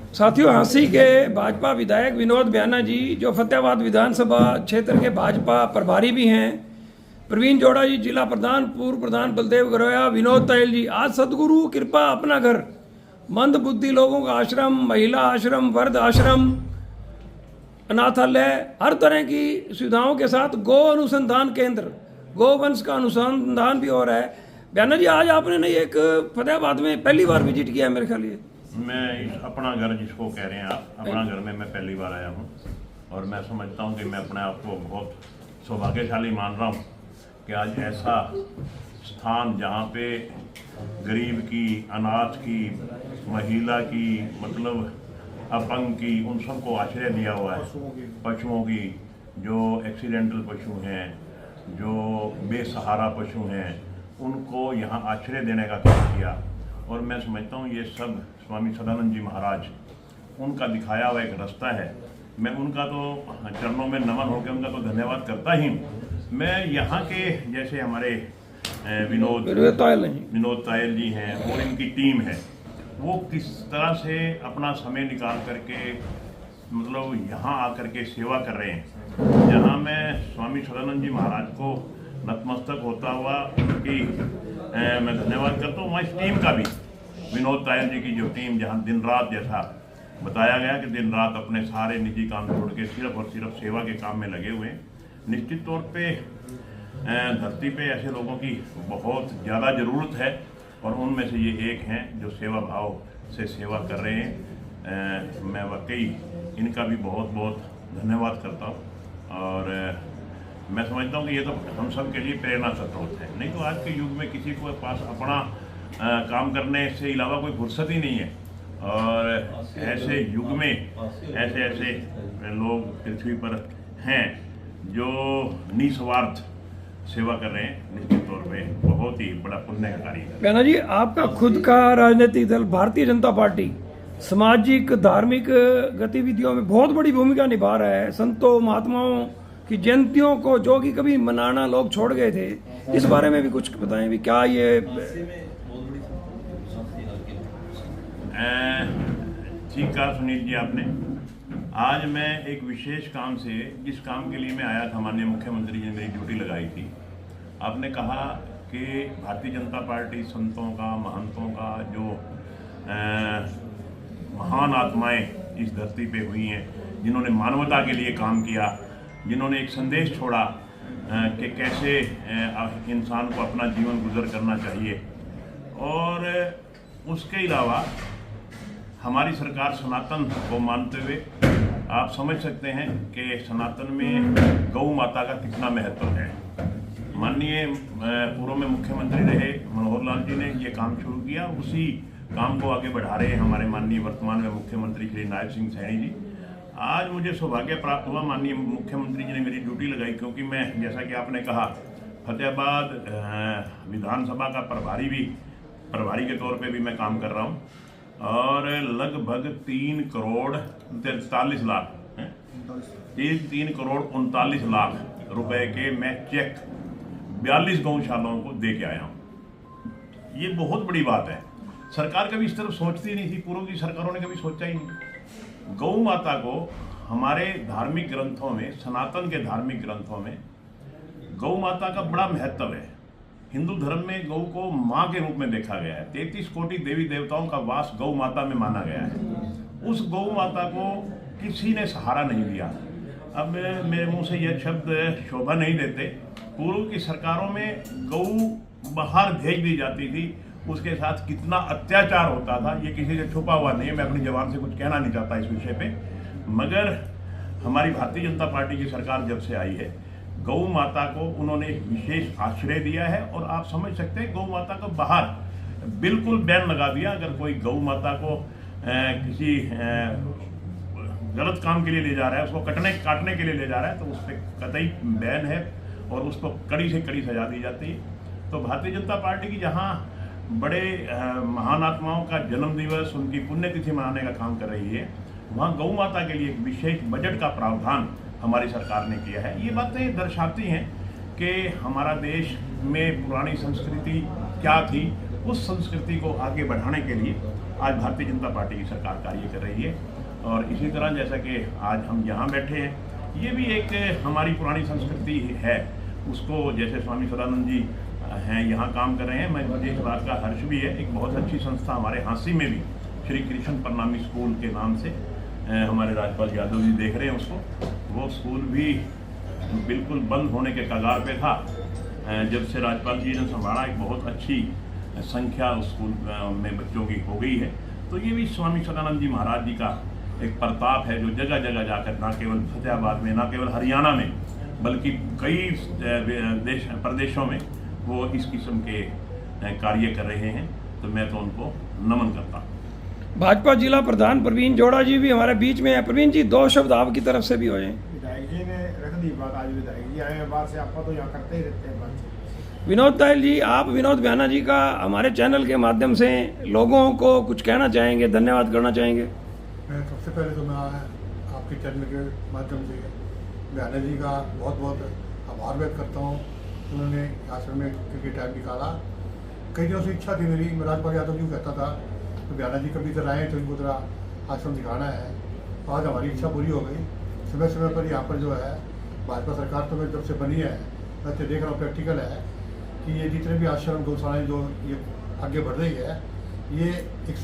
साथियों, हंसी के भाजपा विधायक विनोद ब्याना जी, जो फतेहाबाद विधानसभा क्षेत्र के भाजपा प्रभारी भी हैं, प्रवीण जोड़ा जी जिला प्रधान, पूर्व प्रधान बलदेव गरोया, विनोद तैल जी, आज सदगुरु कृपा अपना घर मंद बुद्धि लोगों का आश्रम, महिला आश्रम, वृद्ध आश्रम, अनाथालय, हर तरह की सुविधाओं के साथ गौ अनुसंधान केंद्र, गोवंश का अनुसंधान भी हो रहा है। ब्याना जी, आज आपने नहीं एक फतेहाबाद में पहली बार विजिट किया है मेरे ख्याल ये। मैं अपना घर जिसको कह रहे हैं आप, अपना घर में मैं पहली बार आया हूँ और मैं समझता हूँ कि मैं अपने आप को बहुत सौभाग्यशाली मान रहा हूँ कि आज ऐसा स्थान जहाँ पे गरीब की, अनाथ की, महिला की, मतलब अपंग की, उन सबको आश्रय दिया हुआ है। पशुओं की, जो एक्सीडेंटल पशु हैं, जो बेसहारा पशु हैं, उनको यहाँ आश्रय देने का काम किया। और मैं समझता हूँ ये सब स्वामी सदानंद जी महाराज, उनका दिखाया हुआ एक रास्ता है। मैं उनका तो चरणों में नमन होकर उनका तो धन्यवाद करता ही हूँ। मैं यहाँ के जैसे हमारे विनोद तायल जी हैं और इनकी टीम है, वो किस तरह से अपना समय निकाल करके मतलब यहाँ आकर के सेवा कर रहे हैं। जहाँ मैं स्वामी सदानंद जी महाराज को नतमस्तक होता हुआ उनकी मैं धन्यवाद करता हूँ। वहाँ इस टीम का भी, विनोद तायल जी की जो टीम, जहाँ दिन रात, जैसा बताया गया कि दिन रात अपने सारे निजी काम छोड़ के सिर्फ और सिर्फ सेवा के काम में लगे हुए हैं। निश्चित तौर पे धरती पे ऐसे लोगों की बहुत ज़्यादा ज़रूरत है और उनमें से ये एक हैं जो सेवा भाव से सेवा कर रहे हैं। मैं वाकई इनका भी बहुत बहुत धन्यवाद करता हूँ और मैं समझता हूँ कि ये तो हम सब के लिए प्रेरणा का स्रोत है। नहीं तो आज के युग में किसी को पास अपना काम करने से अलावा कोई फुर्सत ही नहीं है और ऐसे युग में ऐसे ऐसे लोग पृथ्वी पर हैं जो निस्वार्थ सेवा कर रहे हैं। निश्चित तौर पे बहुत ही बड़ा पुण्य का कार्य है। ब्याना जी, आपका खुद का राजनीतिक दल भारतीय जनता पार्टी सामाजिक धार्मिक गतिविधियों में बहुत बड़ी भूमिका निभा रहा है। संतों महात्माओं की जयंतियों को जो कि कभी मनाना लोग छोड़ गए थे, इस बारे में भी कुछ बताएं भी। क्या ये ठीक कहा सुनील जी आपने। आज मैं एक विशेष काम से, जिस काम के लिए मैं आया था, माननीय मुख्यमंत्री जी ने मेरी ड्यूटी लगाई थी। आपने कहा कि भारतीय जनता पार्टी संतों का, महंतों का, जो महान आत्माएं इस धरती पे हुई हैं, जिन्होंने मानवता के लिए काम किया, जिन्होंने एक संदेश छोड़ा कि कैसे इंसान को अपना जीवन गुजर करना चाहिए। और उसके अलावा हमारी सरकार सनातन को मानते हुए आप समझ सकते हैं कि सनातन में गौ माता का कितना महत्व है। माननीय पूर्व में मुख्यमंत्री रहे मनोहर लाल जी ने ये काम शुरू किया, उसी काम को आगे बढ़ा रहे हैं हमारे माननीय वर्तमान में मुख्यमंत्री श्री नायब सिंह सैनी जी। आज मुझे सौभाग्य प्राप्त हुआ, माननीय मुख्यमंत्री जी ने मेरी ड्यूटी लगाई, क्योंकि मैं, जैसा कि आपने कहा, फतेहाबाद विधानसभा का प्रभारी के तौर पे भी मैं काम कर रहा हूँ और लगभग 3 करोड़ 43 लाख 3 करोड़ 39 लाख रुपए के मैं चेक 42 गौशालाओं को दे के आया हूँ। ये बहुत बड़ी बात है। सरकार कभी इस तरफ सोचती नहीं थी, पूर्व की सरकारों ने कभी सोचा ही नहीं। गौ माता को हमारे धार्मिक ग्रंथों में, सनातन के धार्मिक ग्रंथों में गौ माता का बड़ा महत्व है। हिंदू धर्म में गौ को माँ के रूप में देखा गया है। 33 कोटि देवी देवताओं का वास गौ माता में माना गया है। उस गौ माता को किसी ने सहारा नहीं दिया। अब मेरे मुंह से यह शब्द शोभा नहीं देते, पूर्व की सरकारों में गौ बाहर भेज दी जाती थी, उसके साथ कितना अत्याचार होता था ये किसी से छुपा हुआ नहीं है। मैं अपनी जबान से कुछ कहना नहीं चाहता इस विषय पे, मगर हमारी भारतीय जनता पार्टी की सरकार जब से आई है, गौ माता को उन्होंने एक विशेष आश्रय दिया है। और आप समझ सकते हैं, गौ माता को बाहर बिल्कुल बैन लगा दिया। अगर कोई गौ माता को किसी गलत काम के लिए ले जा रहा है, उसको काटने के लिए ले जा रहा है, तो उस पर कतई बैन है और उसको कड़ी से कड़ी सजा दी जाती है। तो भारतीय जनता पार्टी की जहाँ बड़े महान आत्माओं का जन्म दिवस, उनकी पुण्यतिथि मनाने का काम कर रही है, वहाँ गौ माता के लिए एक विशेष बजट का प्रावधान हमारी सरकार ने किया है। ये बातें दर्शाती हैं कि हमारा देश में पुरानी संस्कृति क्या थी, उस संस्कृति को आगे बढ़ाने के लिए आज भारतीय जनता पार्टी की सरकार कार्य कर रही है। और इसी तरह जैसा कि आज हम यहाँ बैठे हैं, ये भी एक हमारी पुरानी संस्कृति है, उसको जैसे स्वामी सदानंद जी हैं यहाँ काम कर रहे हैं, मुझे इस बात का हर्ष भी है। एक बहुत अच्छी संस्था हमारे हाँसी में भी श्री कृष्ण प्रणामी स्कूल के नाम से हमारे राजपाल यादव जी देख रहे हैं उसको, वो स्कूल भी बिल्कुल बंद होने के कगार पे था। जब से राजपाल जी ने संभाला, एक बहुत अच्छी संख्या उस स्कूल में बच्चों की हो गई है। तो ये भी स्वामी सदानंद जी महाराज जी का एक प्रताप है, जो जगह जगह जाकर, ना केवल फतेहाबाद में, ना केवल हरियाणा में, बल्कि कई प्रदेशों में वो इस किस्म के कार्य कर रहे हैं। तो मैं तो उनको नमन करता हूँ। भाजपा जिला प्रधान प्रवीण जोड़ा जी भी हमारे बीच में है। प्रवीण जी, 2 शब्द आपकी तरफ से भी हो जाए। विधायक जी ने रख दी बात, आज विधायक जी आए हैं, बात से आपका तो यहाँ करते ही रहते हैं बात। विनोद तायल जी, आप विनोद बयाना जी का हमारे चैनल के माध्यम से लोगों को कुछ कहना चाहेंगे, धन्यवाद करना चाहेंगे? मैं सबसे पहले तो मैं आपके चैनल के माध्यम से बयाना जी का बहुत बहुत आभार व्यक्त करता हूँ। उन्होंने आश्रम में क्योंकि टाइम निकाला, कई दिनों से इच्छा थी मेरी, मैं राजपाल यादव जी को कहता था तो बयाना जी कभी इधर आए तो इनको जरा आश्रम दिखाना है। तो आज हमारी इच्छा पूरी हो गई। समय समय पर यहाँ पर जो है भाजपा सरकार तो मैं जब से बनी है, मैं तो देख रहा हूँ प्रैक्टिकल है कि ये जितने भी आश्रम गौशालाएँ जो ये आगे बढ़ रही है, ये एक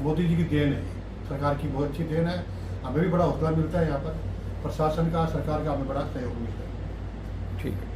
मोदी जी की देन है, सरकार की बहुत अच्छी देन है। हमें भी बड़ा हौसला मिलता है, यहाँ पर प्रशासन का, सरकार का हमें बड़ा सहयोग मिलता है। ठीक है।